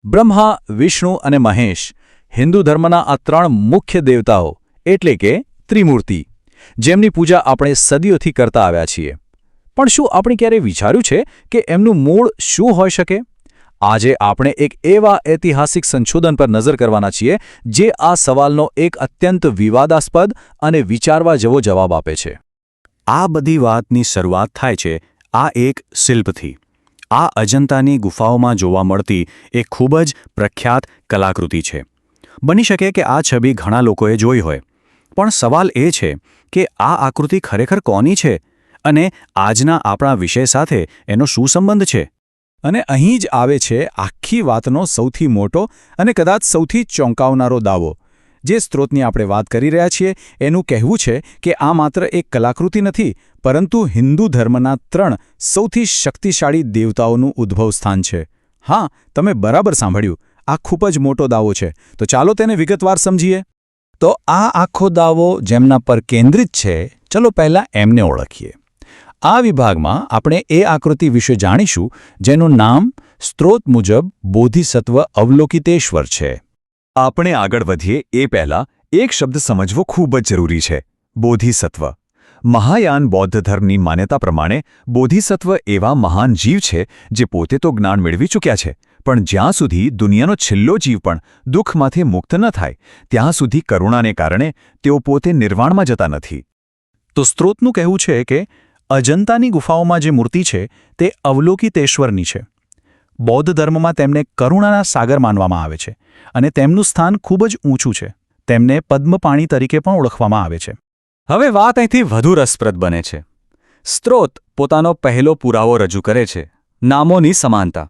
બ્રહ્મા, વિષ્ણુ અને મહેશ હિન્દુ ધર્મના આ ત્રણ મુખ્ય દેવતાઓ એટલે કે ત્રિમૂર્તિ, જેમની પૂજા આપણે સદીઓથી કરતા આવ્યા છીએ. પણ શું આપણે ક્યારેય વિચાર્યું છે કે એમનું મૂળ શું હોઈ શકે? આજે આપણે એક એવા ઐતિહાસિક સંશોધન પર નજર કરવાના છીએ જે આ સવાલનો એક અત્યંત વિવાદાસ્પદ અને વિચારવા જેવો જવાબ આપે છે. આ બધી વાતની શરૂઆત થાય છે આ એક શિલ્પથી. આ અજંતાની ગુફાઓમાં જોવા મળતી એક ખૂબ જ પ્રખ્યાત કલાકૃતિ છે. બની શકે કે આ છબી ઘણા લોકોએ જોઈ હોય, પણ સવાલ એ છે કે આ આકૃતિ ખરેખર કોની છે અને આજના આપણા વિષય સાથે એનો શું સંબંધ છે? અને અહીં જ આવે છે આખી વાતનો સૌથી મોટો અને કદાચ સૌથી ચોંકાવનારો દાવો. જે સ્ત્રોતની આપણે વાત કરી રહ્યા છીએ એનું કહેવું છે કે આ માત્ર એક કલાકૃતિ નથી, પરંતુ હિન્દુ ધર્મના ત્રણ સૌથી શક્તિશાળી દેવતાઓનું ઉદ્ભવ સ્થાન છે. હા, તમે બરાબર સાંભળ્યું, આ ખૂબ જ મોટો દાવો છે. તો ચાલો તેને વિગતવાર સમજીએ. તો આ આખો દાવો જેમના પર કેન્દ્રિત છે, ચલો પહેલાં એમને ઓળખીએ. આ વિભાગમાં આપણે એ આકૃતિ વિશે જાણીશું જેનું નામ સ્ત્રોત મુજબ બોધિસત્વ અવલોકિતેશ્વર છે. આપણે આગળ વધીએ એ પહેલાં એક શબ્દ સમજવો ખૂબ જ જરૂરી છે: બોધિસત્વ. મહાયાન બૌદ્ધ ધર્મની માન્યતા પ્રમાણે બોધિસત્વ એવા મહાન જીવ છે જે પોતે તો જ્ઞાન મેળવી ચૂક્યા છે, પણ જ્યાં સુધી દુનિયાનો છેલ્લો જીવ પણ દુઃખમાંથી મુક્ત ન થાય ત્યાં સુધી કરુણાને કારણે તેઓ પોતે નિર્વાણમાં જતા નથી. તો સ્ત્રોતનું કહેવું છે કે અજંતાની ગુફાઓમાં જે મૂર્તિ છે તે અવલોકિતેશ્વરની છે. બૌદ્ધ ધર્મમાં તેમને કરુણાના સાગર માનવામાં આવે છે અને તેમનું સ્થાન ખૂબ જ ઊંચું છે. તેમને પદ્મપાણી તરીકે પણ ઓળખવામાં આવે છે. હવે વાત અહીંથી વધુ રસપ્રદ બને છે. સ્ત્રોત પોતાનો પહેલો પુરાવો રજૂ કરે છે: નામોની સમાનતા.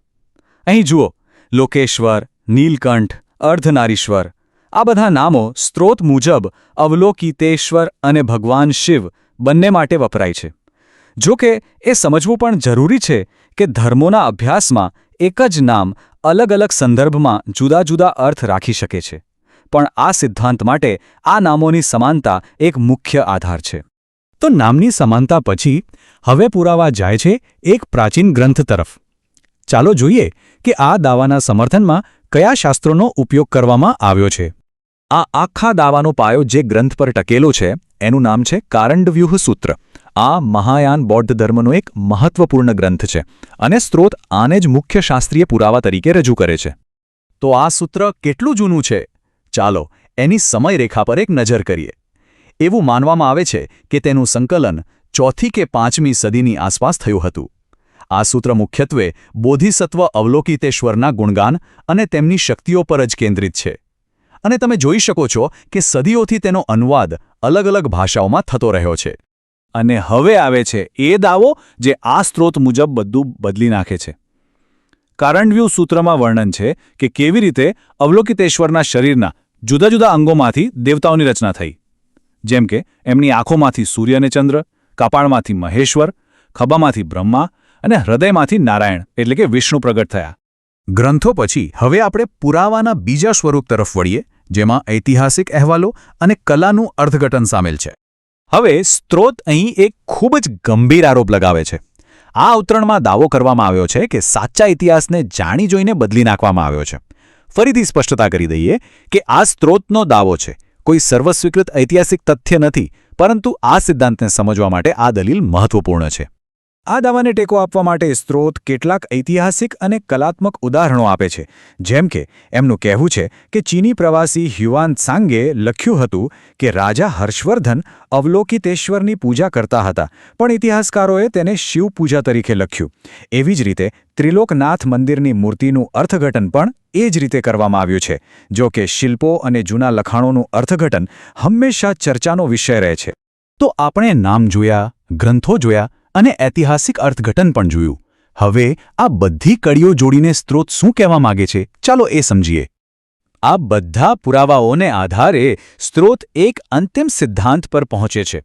અહીં જુઓ, લોકેશ્વર, નીલકંઠ, અર્ધનારીશ્વર, આ બધા નામો સ્ત્રોત મુજબ અવલોકિતેશ્વર અને ભગવાન શિવ બંને માટે વપરાય છે. જો કે એ સમજવું પણ જરૂરી છે કે ધર્મોના અભ્યાસમાં એક જ નામ અલગ અલગ સંદર્ભમાં જુદા જુદા અર્થ રાખી શકે છે, પણ આ સિદ્ધાંત માટે આ નામોની સમાનતા એક મુખ્ય આધાર છે. તો નામની સમાનતા પછી હવે પુરાવા જાય છે એક પ્રાચીન ગ્રંથ તરફ. ચાલો જોઈએ કે આ દાવાના સમર્થનમાં કયા શાસ્ત્રોનો ઉપયોગ કરવામાં આવ્યો છે. આ આખા દાવાનો પાયો જે ગ્રંથ પર ટકેલો છે એનું નામ છે કારંડવ્યૂહ સૂત્ર. આ મહાયાન બૌદ્ધ ધર્મનો એક મહત્વપૂર્ણ ગ્રંથ છે અને સ્ત્રોત આને જ મુખ્ય શાસ્ત્રીય પુરાવા તરીકે રજૂ કરે છે. તો આ સૂત્ર કેટલું જૂનું છે? ચાલો એની સમયરેખા પર એક નજર કરીએ. એવું માનવામાં આવે છે કે તેનું સંકલન 4મી કે 5મી સદીની આસપાસ થયું હતું. આ સૂત્ર મુખ્યત્વે બોધિસત્વ અવલોકિતેશ્વરના ગુણગાન અને તેમની શક્તિઓ પર જ કેન્દ્રિત છે. અને તમે જોઈ શકો છો કે સદીઓથી તેનો અનુવાદ અલગ અલગ ભાષાઓમાં થતો રહ્યો છે. અને હવે આવે છે એ દાવો જે આ સ્ત્રોત મુજબ બધું બદલી નાખે છે. કારંડવ્યૂહ સૂત્રમાં વર્ણન છે કે કેવી રીતે અવલોકિતેશ્વરના શરીરના જુદા જુદા અંગોમાંથી દેવતાઓની રચના થઈ. જેમ કે એમની આંખોમાંથી સૂર્ય અને ચંદ્ર, કપાળમાંથી મહેશ્વર, ખભામાંથી બ્રહ્મા અને હૃદયમાંથી નારાયણ એટલે કે વિષ્ણુ પ્રગટ થયા. ગ્રંથો પછી હવે આપણે પુરાવાના બીજા સ્વરૂપ તરફ વળીએ, જેમાં ઐતિહાસિક અહેવાલો અને કલાનું અર્થઘટન સામેલ છે. હવે સ્ત્રોત અહીં એક ખૂબ જ ગંભીર આરોપ લગાવે છે. આ અવતરણમાં દાવો કરવામાં આવ્યો છે કે સાચા ઇતિહાસને જાણી જોઈને બદલી નાખવામાં આવ્યો છે. ફરીથી સ્પષ્ટતા કરી દઈએ કે આ સ્ત્રોતનો દાવો છે, કોઈ સર્વસ્વીકૃત ઐતિહાસિક તથ્ય નથી, પરંતુ આ સિદ્ધાંતને સમજવા માટે આ દલીલ મહત્વપૂર્ણ છે. આ દાવાને ટેકો આપવા માટે સ્ત્રોત કેટલાક ઐતિહાસિક અને કલાત્મક ઉદાહરણો આપે છે. જેમ કે એમનું કહેવું છે કે ચીની પ્રવાસી હ્યુઆન ત્સાંગે લખ્યું હતું કે રાજા હર્ષવર્ધન અવલોકિતેશ્વરની પૂજા કરતા હતા, પણ ઇતિહાસકારોએ તેને શિવ પૂજા તરીકે લખ્યું. એવી જ રીતે ત્રિલોકનાથ મંદિરની મૂર્તિનું અર્થઘટન પણ એ જ રીતે કરવામાં આવ્યું છે. જો કે શિલ્પો અને જૂના લખાણોનું અર્થઘટન હંમેશા ચર્ચાનો વિષય રહે છે. તો આપણે નામ જોયા, ગ્રંથો જોયા અને ઐતિહાસિક અર્થઘટન પણ જોયું. હવે આ બધી કડીઓ જોડીને સ્ત્રોત શું કહેવા માંગે છે, ચાલો એ સમજીએ. આ બધા પુરાવાઓને આધારે સ્ત્રોત એક અંતિમ સિદ્ધાંત પર પહોંચે છે.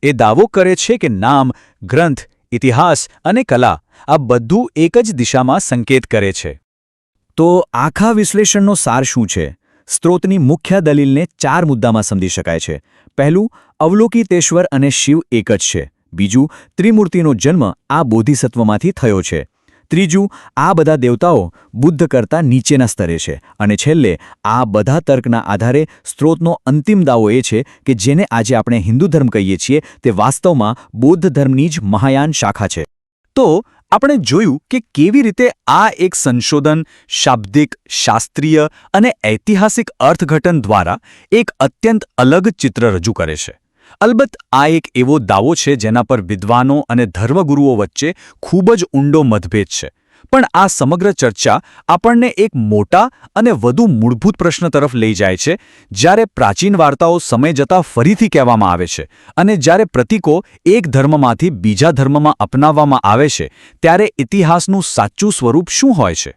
એ દાવો કરે છે કે નામ, ગ્રંથ, ઇતિહાસ અને કલા આ બધું એક જ દિશામાં સંકેત કરે છે. તો આખા વિશ્લેષણનો સાર શું છે? સ્ત્રોતની મુખ્ય દલીલને 4 મુદ્દામાં સમજી શકાય છે. પહેલું, અવલોકિતેશ્વર અને શિવ એક જ છે. બીજું, ત્રિમૂર્તિનો જન્મ આ બોધિસત્વમાંથી થયો છે. ત્રીજું, આ બધા દેવતાઓ બુદ્ધ કરતાં નીચેના સ્તરે છે. અને છેલ્લે, આ બધા તર્કના આધારે સ્ત્રોતનો અંતિમ દાવો એ છે કે જેને આજે આપણે હિન્દુ ધર્મ કહીએ છીએ તે વાસ્તવમાં બૌદ્ધ ધર્મની જ મહાયાન શાખા છે. તો આપણે જોયું કે કેવી રીતે આ એક સંશોધન શાબ્દિક, શાસ્ત્રીય અને ઐતિહાસિક અર્થઘટન દ્વારા એક અત્યંત અલગ ચિત્ર રજૂ કરે છે. અલબત્ત આ એક એવો દાવો છે જેના પર વિદ્વાનો અને ધર્મગુરુઓ વચ્ચે ખૂબ જ ઊંડો મતભેદ છે. પણ આ સમગ્ર ચર્ચા આપણને એક મોટા અને વધુ મૂળભૂત પ્રશ્ન તરફ લઈ જાય છે. જ્યારે પ્રાચીન વાર્તાઓ સમય જતાં ફરીથી કહેવામાં આવે છે અને જ્યારે પ્રતીકો એક ધર્મમાંથી બીજા ધર્મમાં અપનાવવામાં આવે છે, ત્યારે ઇતિહાસનું સાચું સ્વરૂપ શું હોય છે?